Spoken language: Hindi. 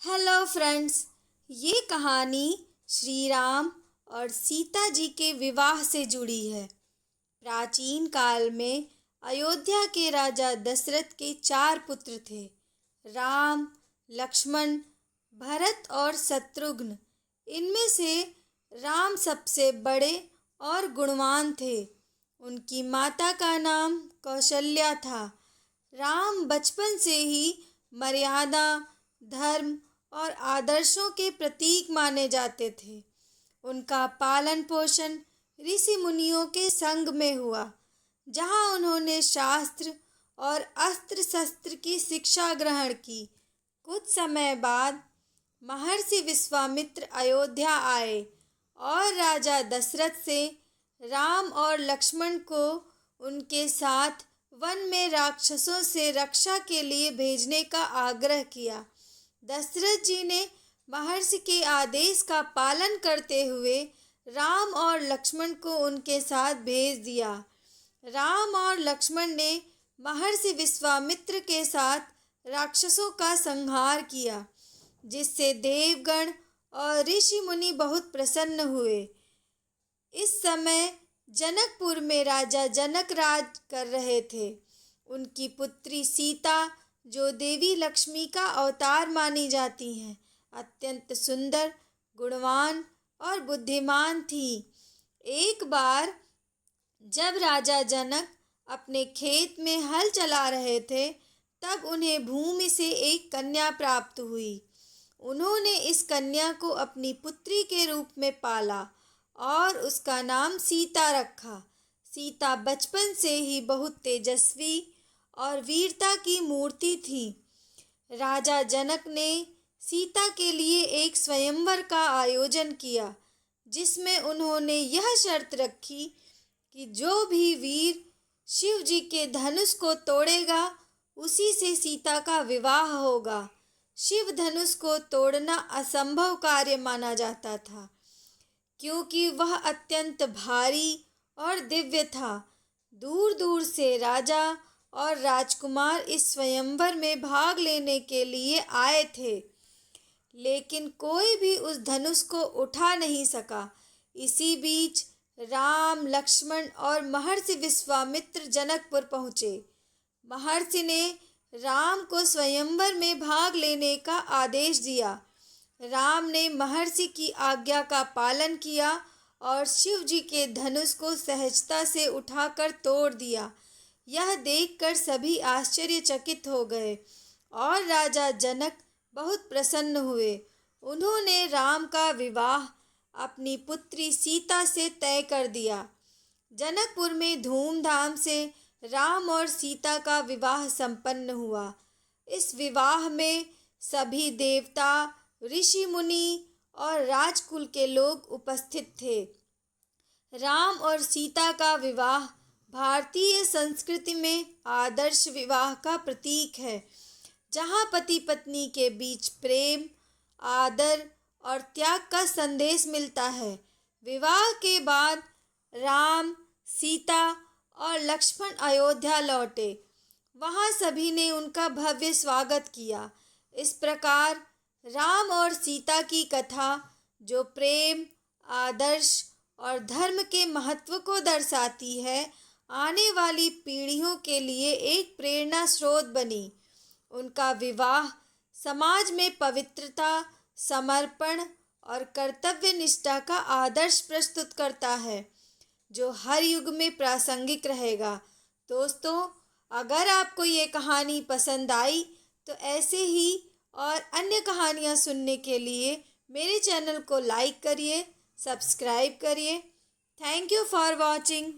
हेलो फ्रेंड्स, ये कहानी श्री राम और सीता जी के विवाह से जुड़ी है। प्राचीन काल में अयोध्या के राजा दशरथ के 4 पुत्र थे। राम, लक्ष्मण, भरत और शत्रुघ्न। इनमें से राम सबसे बड़े और गुणवान थे। उनकी माता का नाम कौशल्या था। राम बचपन से ही मर्यादा, धर्म और आदर्शों के प्रतीक माने जाते थे। उनका पालन पोषण ऋषि मुनियों के संग में हुआ, जहाँ उन्होंने शास्त्र और अस्त्र शस्त्र की शिक्षा ग्रहण की। कुछ समय बाद महर्षि विश्वामित्र अयोध्या आए और राजा दशरथ से राम और लक्ष्मण को उनके साथ वन में राक्षसों से रक्षा के लिए भेजने का आग्रह किया। दशरथ जी ने महर्षि के आदेश का पालन करते हुए राम और लक्ष्मण को उनके साथ भेज दिया। राम और लक्ष्मण ने महर्षि विश्वामित्र के साथ राक्षसों का संहार किया, जिससे देवगण और ऋषि मुनि बहुत प्रसन्न हुए। इस समय जनकपुर में राजा जनक राज कर रहे थे। उनकी पुत्री सीता, जो देवी लक्ष्मी का अवतार मानी जाती हैं, अत्यंत सुंदर, गुणवान और बुद्धिमान थी। एक बार जब राजा जनक अपने खेत में हल चला रहे थे, तब उन्हें भूमि से एक कन्या प्राप्त हुई। उन्होंने इस कन्या को अपनी पुत्री के रूप में पाला और उसका नाम सीता रखा। सीता बचपन से ही बहुत तेजस्वी और वीरता की मूर्ति थी। राजा जनक ने सीता के लिए एक स्वयंवर का आयोजन किया, जिसमें उन्होंने यह शर्त रखी कि जो भी वीर शिव जी के धनुष को तोड़ेगा, उसी से सीता का विवाह होगा। शिव धनुष को तोड़ना असंभव कार्य माना जाता था, क्योंकि वह अत्यंत भारी और दिव्य था। दूर दूर से राजा और राजकुमार इस स्वयंवर में भाग लेने के लिए आए थे, लेकिन कोई भी उस धनुष को उठा नहीं सका। इसी बीच राम, लक्ष्मण और महर्षि विश्वामित्र जनकपुर पहुँचे। महर्षि ने राम को स्वयंवर में भाग लेने का आदेश दिया। राम ने महर्षि की आज्ञा का पालन किया और शिव जी के धनुष को सहजता से उठाकर तोड़ दिया। यह देखकर सभी आश्चर्यचकित हो गए और राजा जनक बहुत प्रसन्न हुए। उन्होंने राम का विवाह अपनी पुत्री सीता से तय कर दिया। जनकपुर में धूमधाम से राम और सीता का विवाह संपन्न हुआ। इस विवाह में सभी देवता, ऋषि मुनि और राजकुल के लोग उपस्थित थे। राम और सीता का विवाह भारतीय संस्कृति में आदर्श विवाह का प्रतीक है, जहाँ पति पत्नी के बीच प्रेम, आदर और त्याग का संदेश मिलता है। विवाह के बाद राम, सीता और लक्ष्मण अयोध्या लौटे। वहाँ सभी ने उनका भव्य स्वागत किया। इस प्रकार राम और सीता की कथा, जो प्रेम, आदर्श और धर्म के महत्व को दर्शाती है, आने वाली पीढ़ियों के लिए एक प्रेरणा स्रोत बनी। उनका विवाह समाज में पवित्रता, समर्पण और कर्तव्य निष्ठा का आदर्श प्रस्तुत करता है, जो हर युग में प्रासंगिक रहेगा। दोस्तों, अगर आपको ये कहानी पसंद आई तो ऐसे ही और अन्य कहानियाँ सुनने के लिए मेरे चैनल को लाइक करिए, सब्सक्राइब करिए। Thank you for watching.